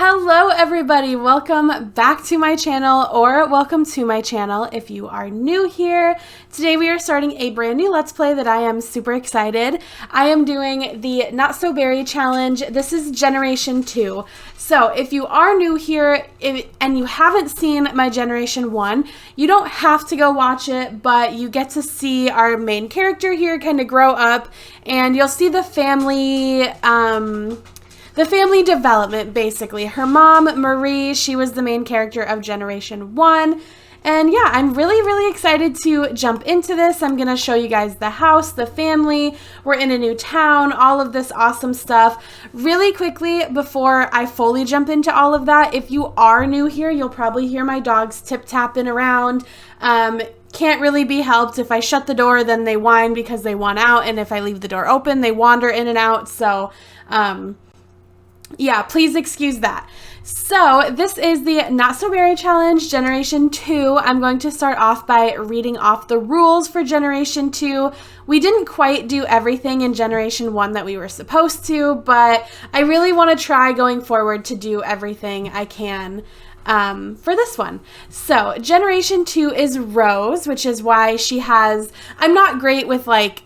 Hello everybody, welcome back to my channel, or welcome to my channel if you are new here. Today we are starting a brand new Let's Play that I am super excited. I am doing the Not So Berry Challenge. This is Generation 2. So if you are new here and you haven't seen my Generation 1, you don't have to go watch it, but you get to see our main character here kind of grow up, and you'll see the family development, basically. Her mom, Marie, she was the main character of Generation 1. And yeah, I'm really excited to jump into this. I'm going to show you guys the house, the family. We're in a new town, all of this awesome stuff. Really quickly, before I fully jump into all of that, if you are new here, you'll probably hear my dogs tip-tapping around. Can't really be helped. If I shut the door, then they whine because they want out. And if I leave the door open, they wander in and out. So, yeah, please excuse that. So this is the Not So Berry Challenge Generation 2. I'm going to start off by reading off the rules for Generation 2. We didn't quite do everything in Generation 1 that we were supposed to, but I really want to try going forward to do everything I can for this one. So Generation 2 is Rose, which is why she has, I'm not great with like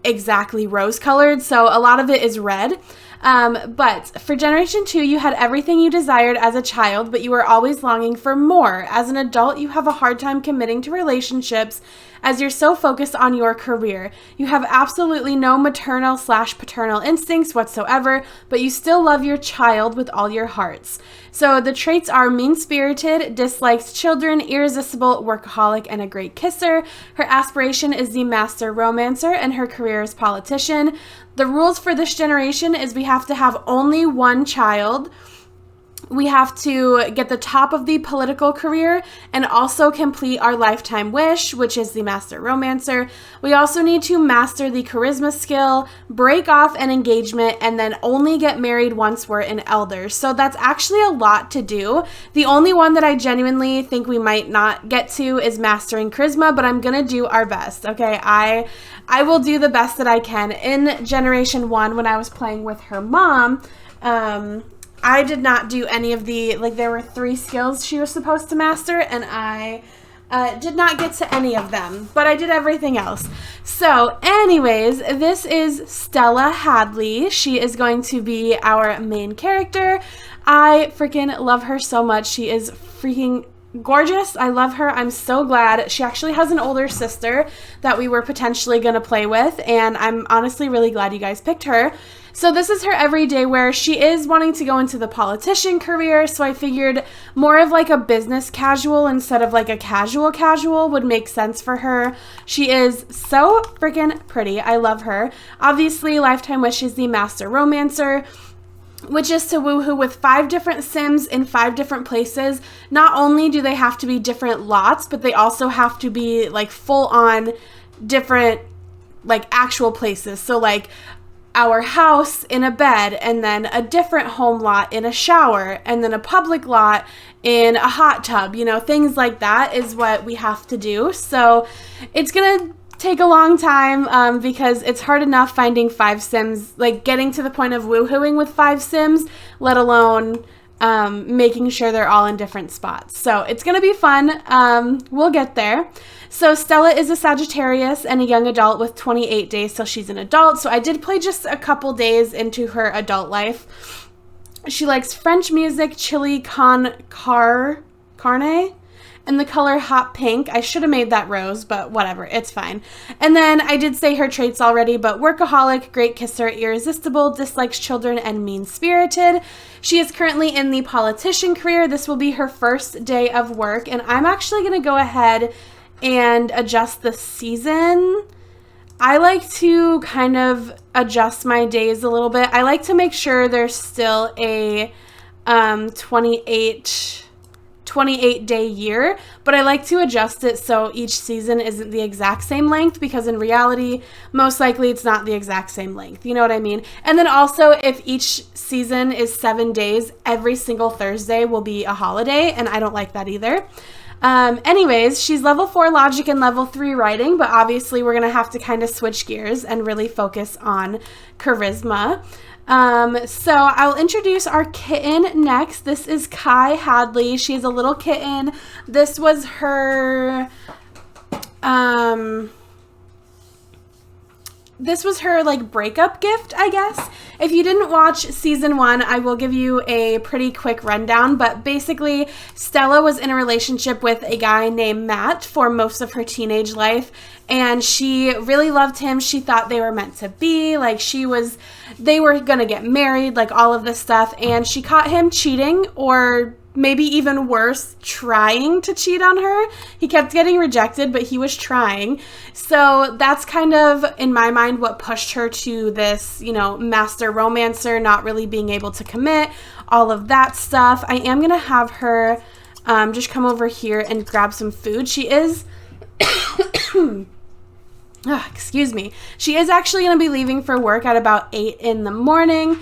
exactly rose colored, so a lot of it is red. But for Generation 2, you had everything you desired as a child, but you were always longing for more. As an adult, you have a hard time committing to relationships as you're so focused on your career. You have absolutely no maternal/paternal instincts whatsoever, but you still love your child with all your hearts. So the traits are mean-spirited, dislikes children, irresistible, workaholic, and a great kisser. Her aspiration is the master romancer, and her career is politician. The rules for this generation is we have to have only one child. We have to get the top of the political career and also complete our lifetime wish, which is the master romancer. We also need to master the charisma skill, break off an engagement, and then only get married once we're an elder. So that's actually a lot to do. The only one that I genuinely think we might not get to is mastering charisma, but I'm gonna do our best, okay? I will do the best that I can. In Generation 1, when I was playing with her mom, I did not do any of the, like, there were 3 skills she was supposed to master, and I did not get to any of them, but I did everything else. So anyways, this is Stella Hadley. She is going to be our main character. I freaking love her so much. She is freaking gorgeous. I love her. I'm so glad. She actually has an older sister that we were potentially going to play with, and I'm honestly really glad you guys picked her. So this is her everyday wear. She is wanting to go into the politician career, so I figured more of like a business casual instead of like a casual would make sense for her. She is so freaking pretty. I love her. Obviously, lifetime wish is the master romancer, which is to woohoo with 5 different Sims in 5 different places. Not only do they have to be different lots, but they also have to be like full on different like actual places. So like our house in a bed, and then a different home lot in a shower, and then a public lot in a hot tub, you know, things like that is what we have to do. So it's gonna take a long time because it's hard enough finding 5 Sims, like getting to the point of woohooing with 5 Sims, let alone making sure they're all in different spots. So it's gonna be fun. We'll get there. So Stella is a Sagittarius and a young adult with 28 days till she's an adult. So I did play just a couple days into her adult life. She likes French music, chili con carne, and the color hot pink. I should have made that rose, but whatever, it's fine. And then I did say her traits already, but workaholic, great kisser, irresistible, dislikes children, and mean-spirited. She is currently in the politician career. This will be her first day of work, and I'm actually going to go ahead and adjust the season. I like to kind of adjust my days a little bit. I like to make sure there's still a 28-day year, but I like to adjust it so each season isn't the exact same length, because in reality, most likely it's not the exact same length. You know what I mean? And then also, if each season is 7 days, every single Thursday will be a holiday, and I don't like that either. Anyways, she's level 4 logic and level 3 writing, but obviously we're going to have to kind of switch gears and really focus on charisma. So I'll introduce our kitten next. This is Kai Hadley. She's a little kitten. This was her, like breakup gift, I guess. If you didn't watch season 1, I will give you a pretty quick rundown, but basically Stella was in a relationship with a guy named Matt for most of her teenage life, and she really loved him. She thought they were meant to be, like they were gonna get married, like all of this stuff, and she caught him cheating, or maybe even worse, trying to cheat on her. He kept getting rejected, but he was trying. So that's kind of, in my mind, what pushed her to this, master romancer, not really being able to commit, all of that stuff. I am going to have her just come over here and grab some food. She is... excuse me. She is actually going to be leaving for work at about 8 in the morning.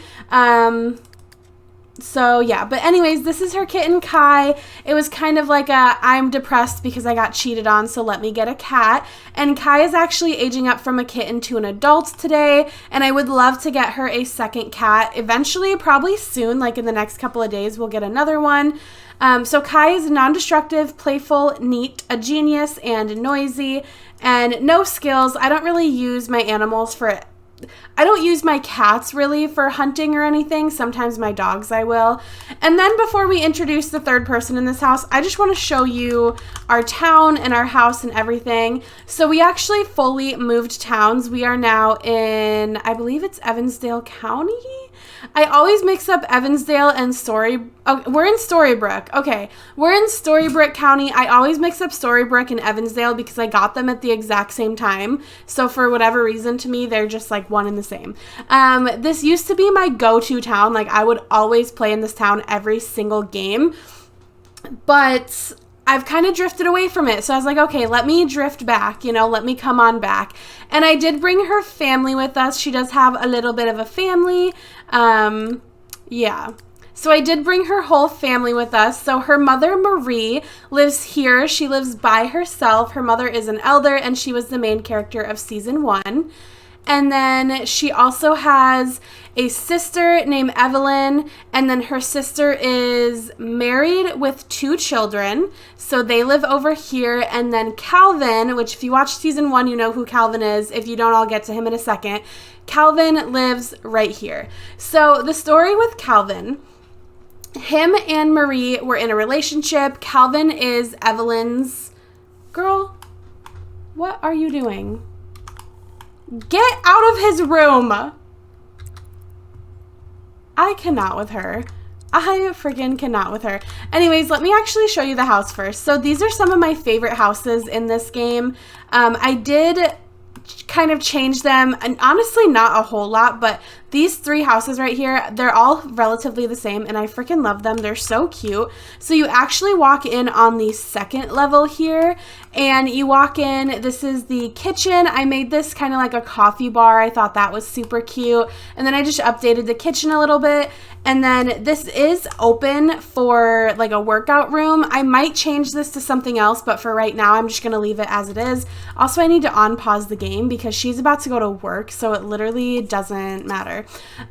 So yeah, but anyways, this is her kitten Kai. It was kind of like I'm depressed because I got cheated on, so let me get a cat. And Kai is actually aging up from a kitten to an adult today, and I would love to get her a second cat eventually, probably soon, like in the next couple of days we'll get another one. So Kai is non-destructive, playful, neat, a genius, and noisy, and no skills. I don't really use my animals for I don't use my cats really for hunting or anything. Sometimes my dogs I will. And then before we introduce the third person in this house, I just want to show you our town and our house and everything. So we actually fully moved towns. We are now in, I believe it's Evansdale County? I always mix up Evansdale and we're in Storybrooke. Okay, we're in Storybrooke County. I always mix up Storybrooke and Evansdale because I got them at the exact same time. So for whatever reason, to me, they're just like one and the same. This used to be my go-to town. Like I would always play in this town every single game. But I've kind of drifted away from it. So I was like, okay, let me drift back, let me come on back. And I did bring her family with us. She does have a little bit of a family. Yeah. So I did bring her whole family with us. So her mother, Marie, lives here. She lives by herself. Her mother is an elder, and she was the main character of season 1. And then she also has a sister named Evelyn, and then her sister is married with 2 children, so they live over here. And then Calvin, which if you watch season 1, you know who Calvin is. If you don't, I'll get to him in a second. Calvin lives right here. So the story with Calvin, him and Marie were in a relationship. Calvin is Evelyn's... Girl, what are you doing? Get out of his room. I cannot with her. I freaking cannot with her. Anyways, let me actually show you the house first. So these are some of my favorite houses in this game. I did kind of change them, and honestly not a whole lot, but these 3 houses right here, they're all relatively the same, and I freaking love them. They're so cute. So you actually walk in on the second level here, and you walk in. This is the kitchen. I made this kind of like a coffee bar. I thought that was super cute, and then I just updated the kitchen a little bit. And then this is open for like a workout room. I might change this to something else, but for right now, I'm just going to leave it as it is. Also, I need to unpause the game because she's about to go to work, so it literally doesn't matter.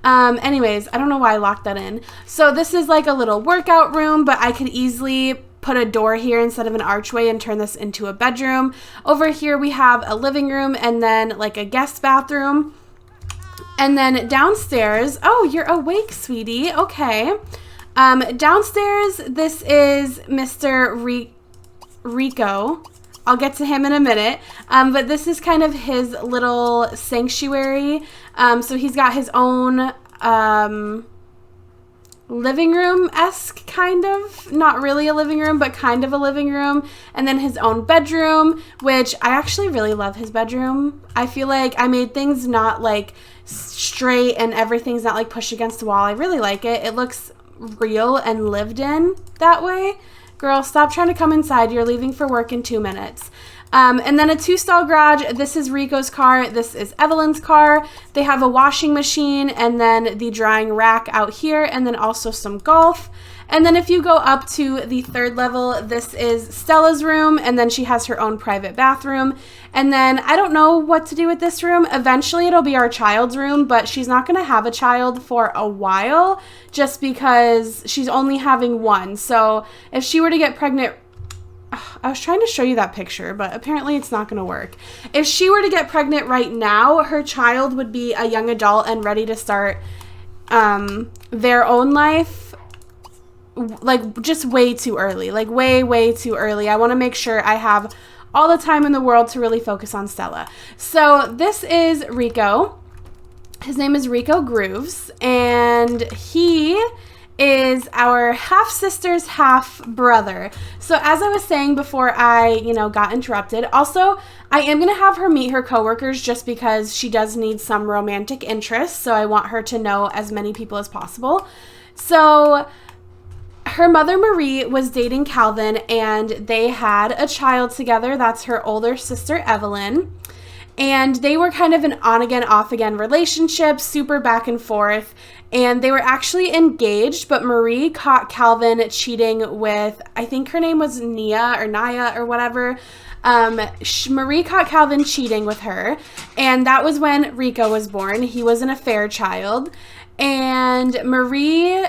Anyways, I don't know why I locked that in. So this is like a little workout room, but I could easily put a door here instead of an archway and turn this into a bedroom. Over here, we have a living room and then like a guest bathroom. And then downstairs, oh, you're awake, sweetie. Okay. Downstairs, this is Mr. Rico. I'll get to him in a minute. But this is kind of his little sanctuary. So he's got his own living room-esque kind of. Not really a living room, but kind of a living room. And then his own bedroom, which I actually really love his bedroom. I feel like I made things not like straight and everything's not like pushed against the wall. I really like it. It looks real and lived in that way. Girl, stop trying to come inside. You're leaving for work in 2 minutes. And then a 2-stall garage. This is Rico's car. This is Evelyn's car. They have a washing machine and then the drying rack out here, and then also some golf. And then if you go up to the third level, this is Stella's room, and then she has her own private bathroom. And then I don't know what to do with this room. Eventually it'll be our child's room, but she's not going to have a child for a while just because she's only having one. So if she were to get pregnant, I was trying to show you that picture, but apparently it's not going to work. If she were to get pregnant right now, her child would be a young adult and ready to start their own life, like just way too early, like way too early. I want to make sure I have all the time in the world to really focus on Stella. So this is Rico. His name is Rico Grooves, and he is our half sister's half brother. So as I was saying before I, got interrupted, also I am going to have her meet her coworkers just because she does need some romantic interest. So I want her to know as many people as possible. So her mother Marie was dating Calvin and they had a child together. That's her older sister Evelyn. And they were kind of an on-again, off-again relationship, super back and forth. And they were actually engaged, but Marie caught Calvin cheating with, I think her name was Naya or whatever. Marie caught Calvin cheating with her. And that was when Rico was born. He was an affair child. And Marie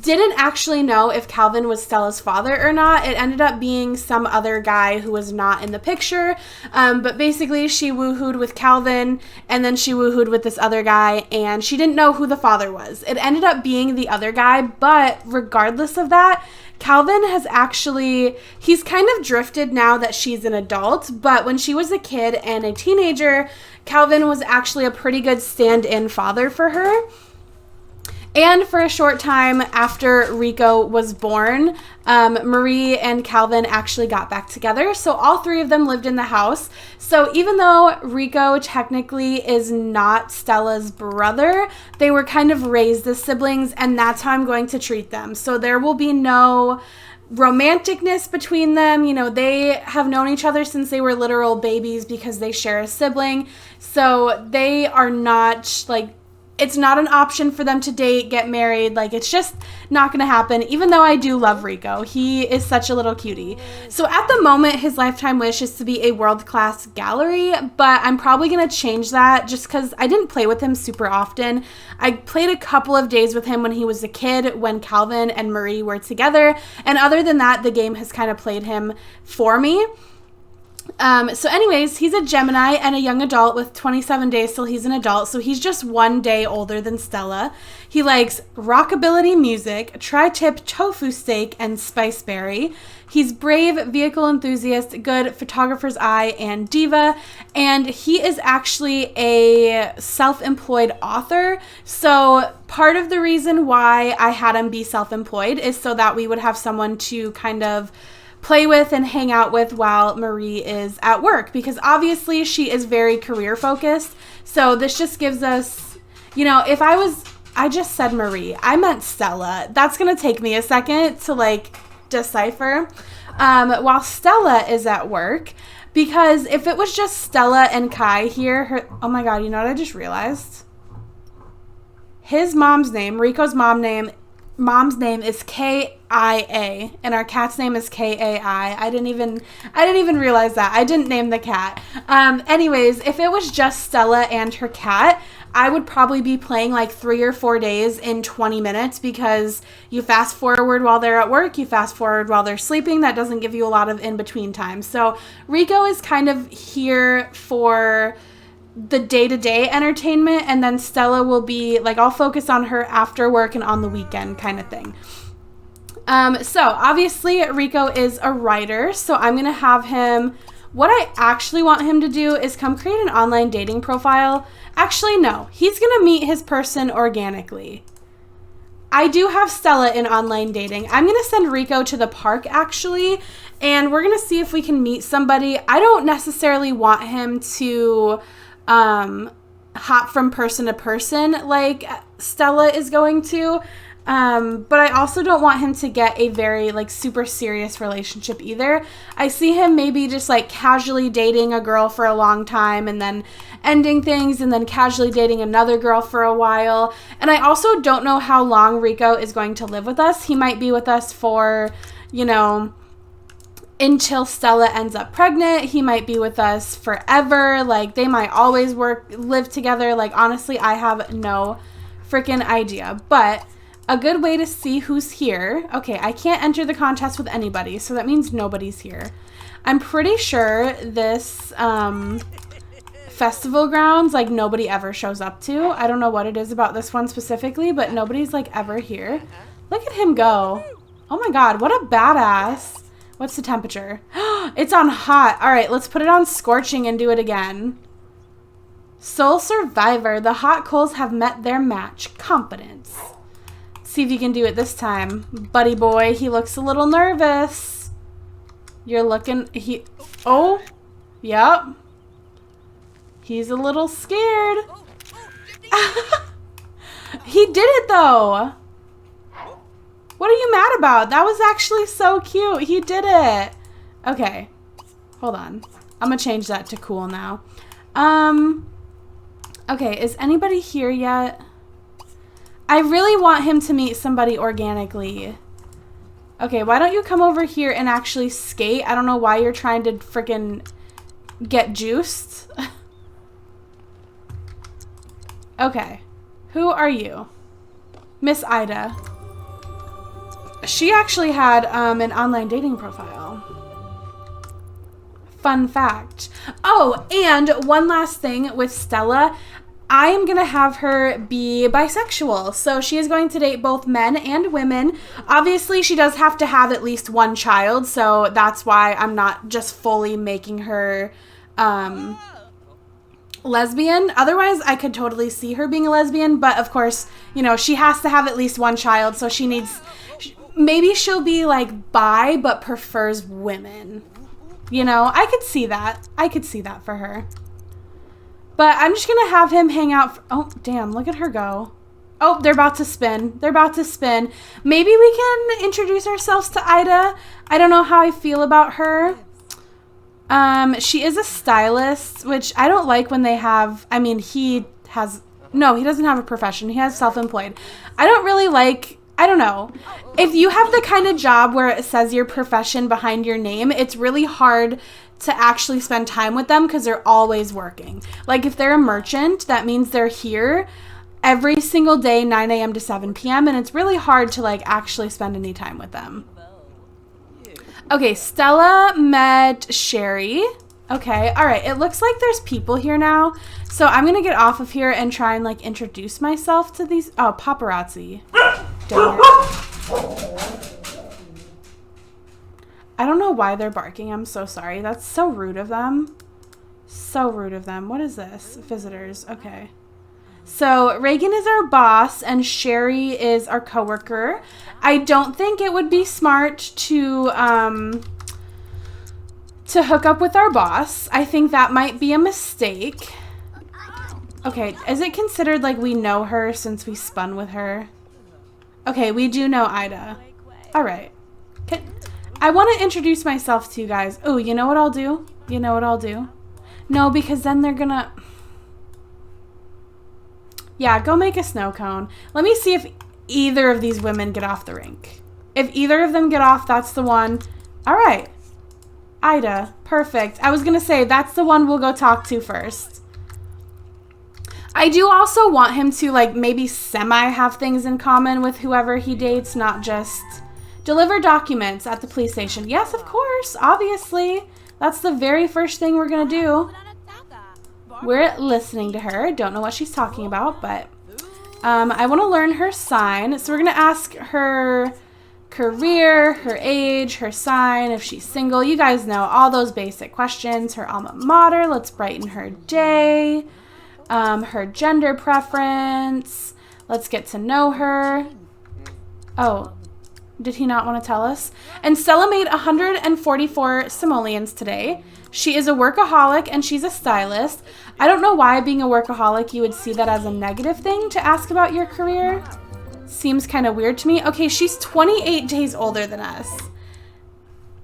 didn't actually know if Calvin was Stella's father or not. It ended up being some other guy who was not in the picture. But basically she woohooed with Calvin and then she woohooed with this other guy and she didn't know who the father was. It ended up being the other guy, but regardless of that, Calvin has actually, he's kind of drifted now that she's an adult, but when she was a kid and a teenager, Calvin was actually a pretty good stand-in father for her. And for a short time after Rico was born, Marie and Calvin actually got back together. So all three of them lived in the house. So even though Rico technically is not Stella's brother, they were kind of raised as siblings, and that's how I'm going to treat them. So there will be no romanticness between them. They have known each other since they were literal babies because they share a sibling. So they are not it's not an option for them to date, get married. It's just not going to happen, even though I do love Rico. He is such a little cutie. So at the moment, his lifetime wish is to be a world-class gallery, but I'm probably going to change that just because I didn't play with him super often. I played a couple of days with him when he was a kid, when Calvin and Marie were together. And other than that, the game has kind of played him for me. So anyways, he's a Gemini and a young adult with 27 days till he's an adult. So he's just 1 day older than Stella. He likes rockabilly music, tri-tip tofu steak, and spiceberry. He's brave, vehicle enthusiast, good photographer's eye, and diva. And he is actually a self-employed author. So part of the reason why I had him be self-employed is so that we would have someone to kind of play with and hang out with while Marie is at work, because obviously she is very career focused. So this just gives us, if I just said Marie, I meant Stella. That's going to take me a second to decipher. While Stella is at work, because if it was just Stella and Kai here, oh my God, you know what I just realized? His mom's name, Rico's mom's name is K-I-A, and our cat's name is K-A-I. I didn't even realize that. I didn't name the cat. Anyways, if it was just Stella and her cat, I would probably be playing 3 or 4 days in 20 minutes because you fast forward while they're at work, you fast forward while they're sleeping. That doesn't give you a lot of in-between time. So Rico is kind of here for the day-to-day entertainment, and then Stella will be I'll focus on her after work and on the weekend kind of thing. So obviously Rico is a writer, so I'm gonna have him, what I actually want him to do is come create an online dating profile. Actually, no, he's gonna meet his person organically. I do have Stella in online dating. I'm gonna send Rico to the park actually, and we're gonna see if we can meet somebody. I don't necessarily want him to hop from person to person like Stella is going to. But I also don't want him to get a very like super serious relationship either. I see him maybe just like casually dating a girl for a long time and then ending things and then casually dating another girl for a while. And I also don't know how long Rico is going to live with us. He might be with us for, you know, until Stella ends up pregnant. He might be with us forever. Like, they might always live together. Like, honestly, I have no freaking idea. But a good way to see who's here. Okay, I can't enter the contest with anybody, so that means nobody's here. I'm pretty sure this festival grounds, like, nobody ever shows up to. I don't know what it is about this one specifically, but nobody's, like, ever here. Look at him go. Oh my god, what a badass. What's the temperature? It's on hot. All right, let's put it on scorching and do it again. Sole survivor. The hot coals have met their match. Competence. See if you can do it this time. Buddy boy, he looks a little nervous. You're looking, oh, yep. He's a little scared. He did it though. What are you mad about? That was actually so cute. He did it. Okay, hold on. I'm gonna change that to cool now. Okay, is anybody here yet? I really want him to meet somebody organically. Okay, why don't you come over here and actually skate? I don't know why you're trying to freaking get juiced. Okay, who are you? Miss Ida. She actually had an online dating profile. Fun fact. Oh, and one last thing with Stella. I am going to have her be bisexual. So she is going to date both men and women. Obviously, she does have to have at least one child. So that's why I'm not just fully making her lesbian. Otherwise, I could totally see her being a lesbian. But of course, you know, she has to have at least one child. So she needs... Maybe she'll be like bi, but prefers women. You know, I could see that. I could see that for her. But I'm just going to have him hang out. Oh, damn. Look at her go. Oh, they're about to spin. They're about to spin. Maybe we can introduce ourselves to Ida. I don't know how I feel about her. She is a stylist, which I don't like when they have, I mean, he doesn't have a profession. He has self-employed. I don't really like, I don't know. If you have the kind of job where it says your profession behind your name, it's really hard to actually spend time with them because they're always working. Like if they're a merchant, that means they're here every single day, 9 a.m. to 7 p.m. And it's really hard to like actually spend any time with them. Okay, Stella met Sherry. Okay, all right. It looks like there's people here now. So I'm going to get off of here and try and like introduce myself to these. Oh, paparazzi. Dang it. I don't know why they're barking. I'm so sorry. That's so rude of them. So rude of them. What is this? Visitors. Okay. So Reagan is our boss and Sherry is our coworker. I don't think it would be smart to hook up with our boss. I think that might be a mistake. Okay, is it considered like we know her since we spun with her? Okay, we do know Ida. All right. I want to introduce myself to you guys. Oh, you know what I'll do? You know what I'll do? No, because then they're gonna... Yeah, go make a snow cone. Let me see if either of these women get off the rink. If either of them get off, that's the one. All right. Ida. Perfect. I was going to say, that's the one we'll go talk to first. I do also want him to, like, maybe semi have things in common with whoever he dates, not just deliver documents at the police station. Yes, of course. Obviously. That's the very first thing we're going to do. We're listening to her. Don't know what she's talking about, but I want to learn her sign. So we're going to ask her career, her age, her sign, if she's single. You guys know all those basic questions. Her alma mater. Let's brighten her day. Her gender preference. Let's get to know her. Oh, did he not want to tell us? And Stella made 144 simoleons today. She is a workaholic and she's a stylist. I don't know why being a workaholic you would see that as a negative thing to ask about your career. seems kind of weird to me. Okay, she's 28 days older than us.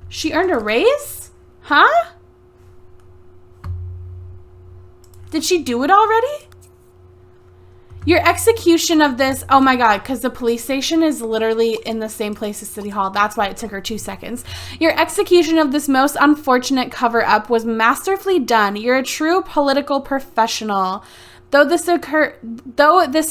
She earned a raise? Huh? Did she do it already? Your execution of this, oh my God, because the police station is literally in the same place as City Hall. That's why it took her 2 seconds. Your execution of this most unfortunate cover-up was masterfully done. You're a true political professional. Though this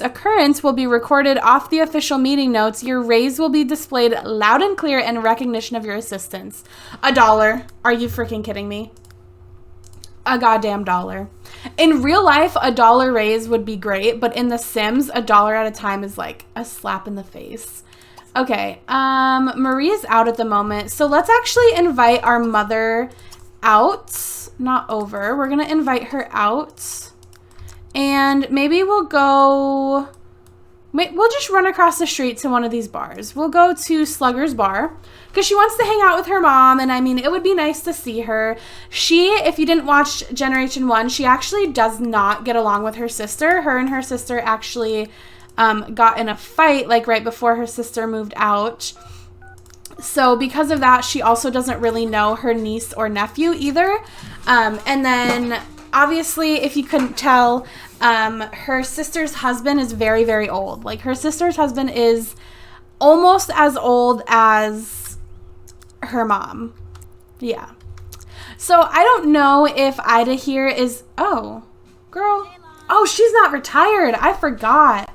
occurrence will be recorded off the official meeting notes, your raise will be displayed loud and clear in recognition of your assistance. $1. Are you freaking kidding me? A goddamn $1. In real life, $1 raise would be great, but in The Sims, $1 at a time is like a slap in the face. Okay, Maria's out at the moment, so let's actually invite our mother out, not over. We're gonna invite her out, and maybe we'll just run across the street to one of these bars. We'll go to Slugger's Bar, because she wants to hang out with her mom, and I mean, it would be nice to see her. She, if you didn't watch Generation 1, she actually does not get along with her sister. Her and her sister actually got in a fight, like, right before her sister moved out. So because of that, she also doesn't really know her niece or nephew either. And then, obviously, if you couldn't tell, her sister's husband is very, very old. Like, her sister's husband is almost as old as her mom. Yeah. So I don't know if Ida here is, oh, girl. Oh, she's not retired. I forgot.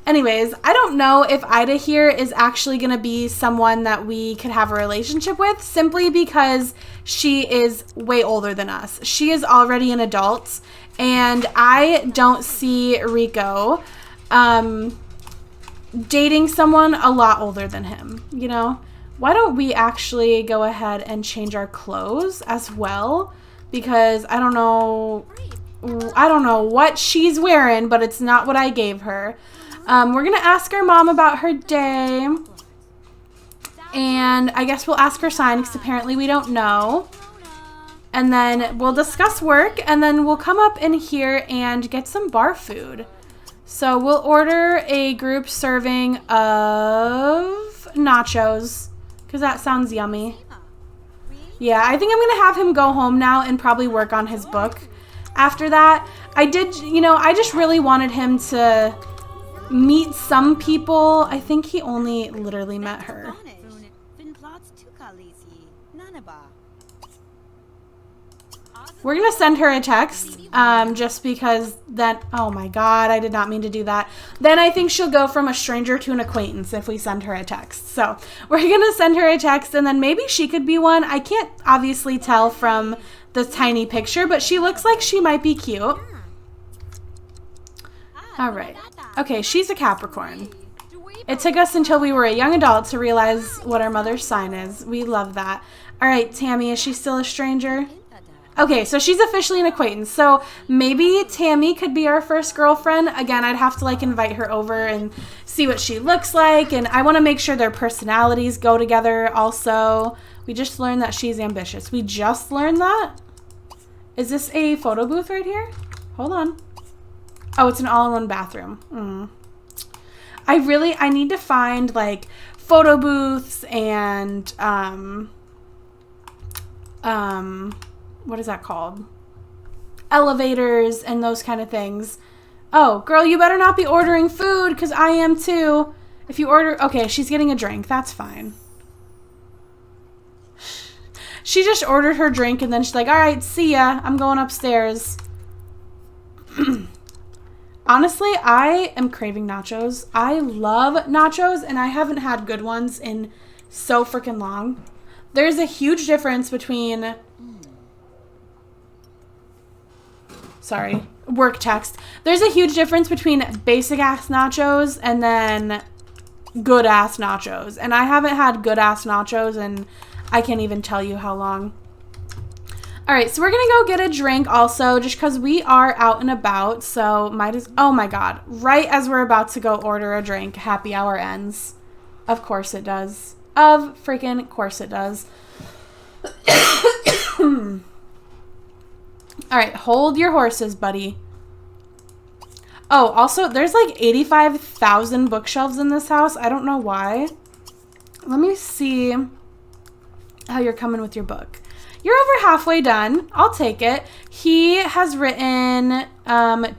Anyways, I don't know if Ida here is actually going to be someone that we could have a relationship with, simply because she is way older than us. She is already an adult, and I don't see Rico dating someone a lot older than him, you know? Why don't we actually go ahead and change our clothes as well? Because I don't know what she's wearing, but it's not what I gave her. We're going to ask our mom about her day. And I guess we'll ask her sign, because apparently we don't know. And then we'll discuss work, and then we'll come up in here and get some bar food. So we'll order a group serving of nachos, because that sounds yummy. Yeah, I think I'm going to have him go home now and probably work on his book after that. I just really wanted him to meet some people. I think he only literally met her. We're going to send her a text, just because then, oh my God, I did not mean to do that. Then I think she'll go from a stranger to an acquaintance if we send her a text. So we're going to send her a text, and then maybe she could be one. I can't obviously tell from the tiny picture, but she looks like she might be cute. All right. Okay, she's a Capricorn. It took us until we were a young adult to realize what our mother's sign is. We love that. All right, Tammy, is she still a stranger? Okay, so she's officially an acquaintance. So maybe Tammy could be our first girlfriend. Again, I'd have to like invite her over and see what she looks like. And I want to make sure their personalities go together also. We just learned that she's ambitious. We just learned that? Is this a photo booth right here? Hold on. Oh, it's an all-in-one bathroom. I need to find like photo booths and, what is that called? Elevators and those kind of things. Oh, girl, you better not be ordering food, because I am too. If you order, okay, she's getting a drink. That's fine. She just ordered her drink, and then she's like, all right, see ya. I'm going upstairs. Honestly, I am craving nachos. I love nachos, and I haven't had good ones in so freaking long. There's a huge difference between... Sorry, work text. There's a huge difference between basic-ass nachos and then good-ass nachos. And I haven't had good-ass nachos, and I can't even tell you how long. All right, so we're going to go get a drink also, just because we are out and about. So might as... Oh, my God. Right as we're about to go order a drink, happy hour ends. Of course it does. Of freaking course it does. All right, hold your horses, buddy. Oh, also, there's like 85,000 bookshelves in this house. I don't know why. Let me see how you're coming with your book. You're over halfway done. I'll take it. He has written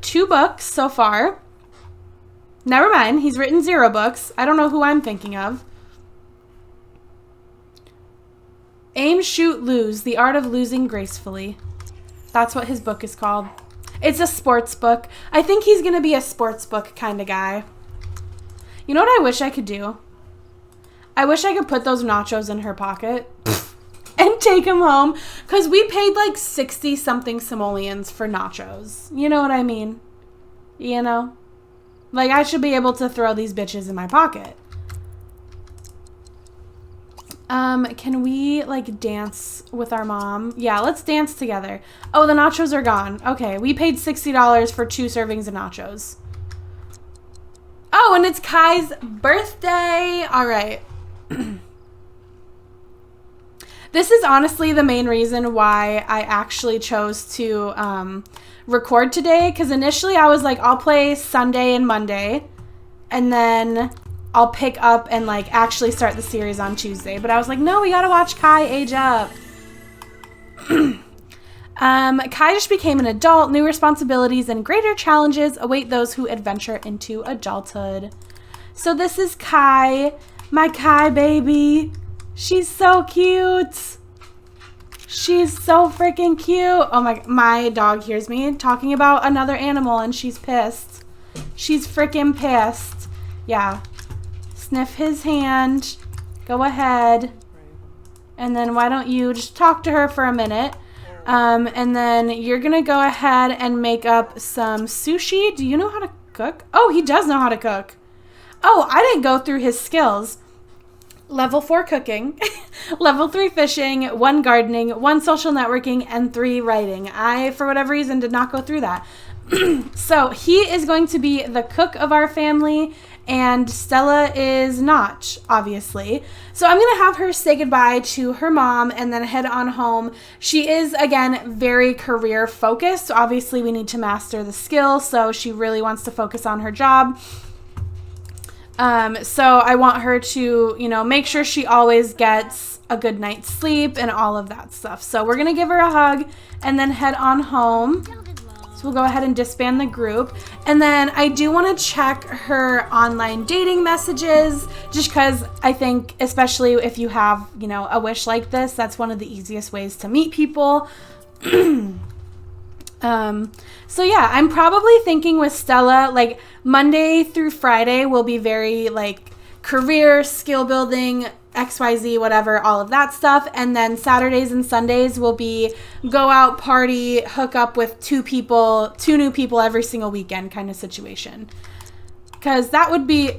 2 books so far. Never mind. He's written 0 books. I don't know who I'm thinking of. Aim, Shoot, Lose. The Art of Losing Gracefully. That's what his book is called. It's a sports book. I think he's going to be a sports book kind of guy. You know what I wish I could do? I wish I could put those nachos in her pocket and take them home. Because we paid like 60-something simoleons for nachos. You know what I mean? You know? Like, I should be able to throw these bitches in my pocket. Can we, like, dance with our mom? Yeah, let's dance together. Oh, the nachos are gone. Okay, we paid $60 for 2 servings of nachos. Oh, and it's Kai's birthday. All right. This is honestly the main reason why I actually chose to record today. Because initially I was like, I'll play Sunday and Monday. And then I'll pick up and like actually start the series on Tuesday. But I was like, no, we gotta watch Kai age up. Kai just became an adult. New responsibilities and greater challenges await those who adventure into adulthood. So this is Kai, my Kai baby. She's so cute. She's so freaking cute. Oh my dog hears me talking about another animal and she's pissed. She's freaking pissed. Yeah. Sniff his hand. Go ahead. And then why don't you just talk to her for a minute. And then you're going to go ahead and make up some sushi. Do you know how to cook? Oh, he does know how to cook. Oh, I didn't go through his skills. Level 4 cooking, level 3 fishing, 1 gardening, 1 social networking, and 3 writing. I, for whatever reason, did not go through that. So he is going to be the cook of our family, and Stella is not, obviously. So I'm going to have her say goodbye to her mom and then head on home. She is, again, very career focused. So obviously we need to master the skill. So she really wants to focus on her job. So I want her to, you know, make sure she always gets a good night's sleep and all of that stuff. So we're going to give her a hug and then head on home. So we'll go ahead and disband the group. And then I do want to check her online dating messages just because I think, especially if you have, you know, a wish like this, that's one of the easiest ways to meet people. So yeah, I'm probably thinking with Stella, like Monday through Friday will be very like career, skill building, XYZ, whatever, all of that stuff. And then Saturdays and Sundays will be go out, party, hook up with 2 new people every single weekend kind of situation. Because that would be,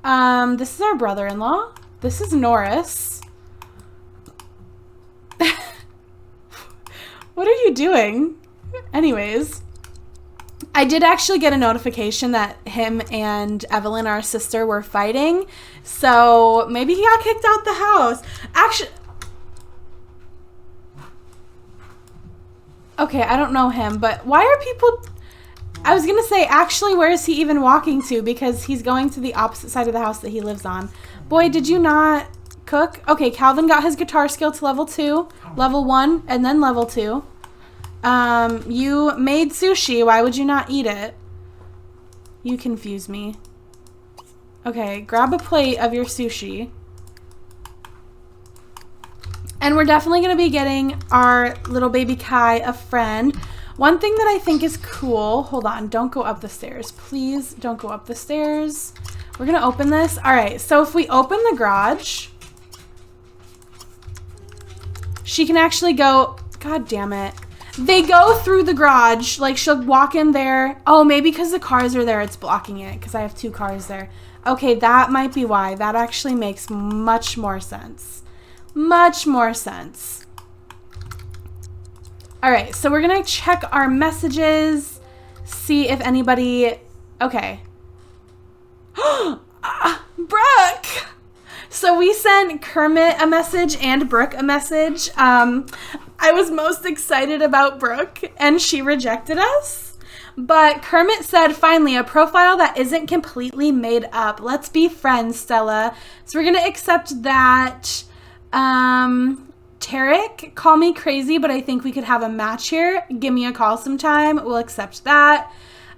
this is our brother-in-law. This is Norris. What are you doing? Anyways, I did actually get a notification that him and Evelyn, our sister, were fighting. So maybe he got kicked out the house. Actually, okay, I don't know him, but why are people... I was going to say, actually, where is he even walking to? Because he's going to the opposite side of the house that he lives on. Boy, did you not cook? Okay, Calvin got his guitar skill to level 2, level 1, and then level 2. You made sushi. Why would you not eat it? You confuse me. Okay, grab a plate of your sushi. And we're definitely going to be getting our little baby Kai a friend. One thing that I think is cool, hold on, don't go up the stairs. Please don't go up the stairs. We're going to open this. All right, so if we open the garage, she can actually go, God damn it. They go through the garage, like she'll walk in there. Oh, maybe because the cars are there, it's blocking it because I have 2 cars there. Okay, that might be why. That actually makes much more sense. Much more sense. All right, so we're going to check our messages, see if anybody... Okay. Brooke! So we sent Kermit a message and Brooke a message. I was most excited about Brooke, and she rejected us. But Kermit said, finally, a profile that isn't completely made up. Let's be friends, Stella. So we're going to accept that. Tarek, call me crazy, but I think we could have a match here. Give me a call sometime. We'll accept that.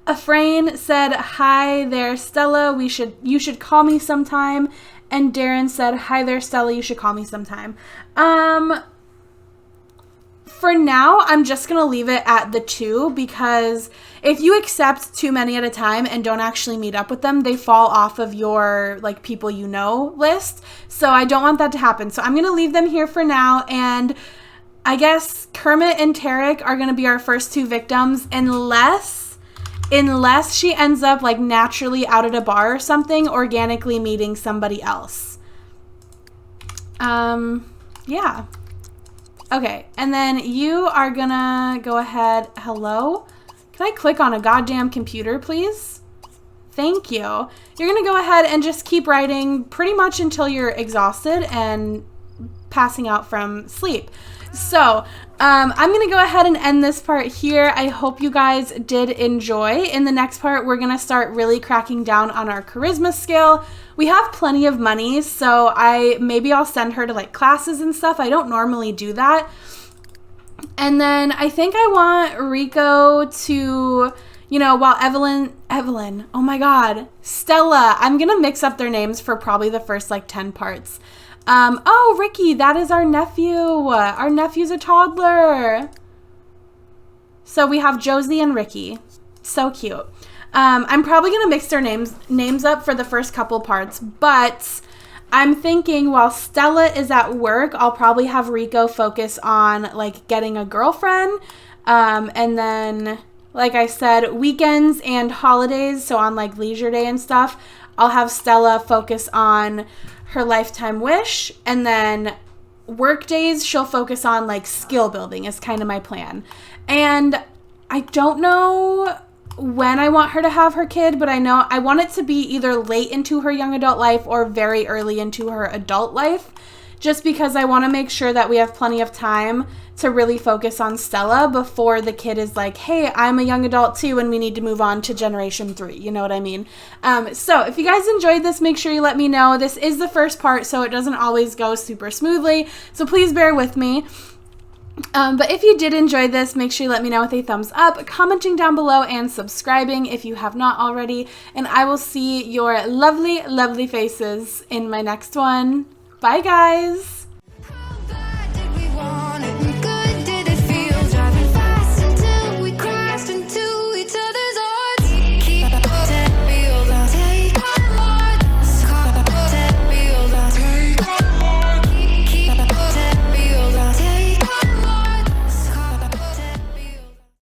Afrain said, hi there, Stella. You should call me sometime. And Darren said, hi there, Stella. You should call me sometime. For now, I'm just going to leave it at the 2 because if you accept too many at a time and don't actually meet up with them, they fall off of your like people you know list. So I don't want that to happen. So I'm going to leave them here for now. And I guess Kermit and Tarek are going to be our first 2 victims unless she ends up like naturally out at a bar or something, organically meeting somebody else. Yeah. Okay, and then you are gonna go ahead. Hello? Can I click on a goddamn computer, please? Thank you. You're gonna go ahead and just keep writing pretty much until you're exhausted and passing out from sleep. So, I'm going to go ahead and end this part here. I hope you guys did enjoy. In the next part, we're going to start really cracking down on our charisma skill. We have plenty of money, so maybe I'll send her to like classes and stuff. I don't normally do that. And then I think I want Rico to, you know, while Evelyn, oh my God, Stella, I'm going to mix up their names for probably the first like 10 parts. Oh, Ricky, that is our nephew. Our nephew's a toddler. So we have Josie and Ricky. So cute. I'm probably going to mix their names up for the first couple parts, but I'm thinking while Stella is at work, I'll probably have Rico focus on like getting a girlfriend. And then, like I said, weekends and holidays, so on like leisure day and stuff, I'll have Stella focus on her lifetime wish, and then work days she'll focus on like skill building is kind of my plan. And I don't know when I want her to have her kid, but I know I want it to be either late into her young adult life or very early into her adult life, just because I want to make sure that we have plenty of time to really focus on Stella before the kid is like, hey, I'm a young adult too, and we need to move on to generation 3. You know what I mean? So if you guys enjoyed this, make sure you let me know. This is the first part, so it doesn't always go super smoothly, so please bear with me. But if you did enjoy this, make sure you let me know with a thumbs up, commenting down below, and subscribing if you have not already. And I will see your lovely, lovely faces in my next one. Bye, guys!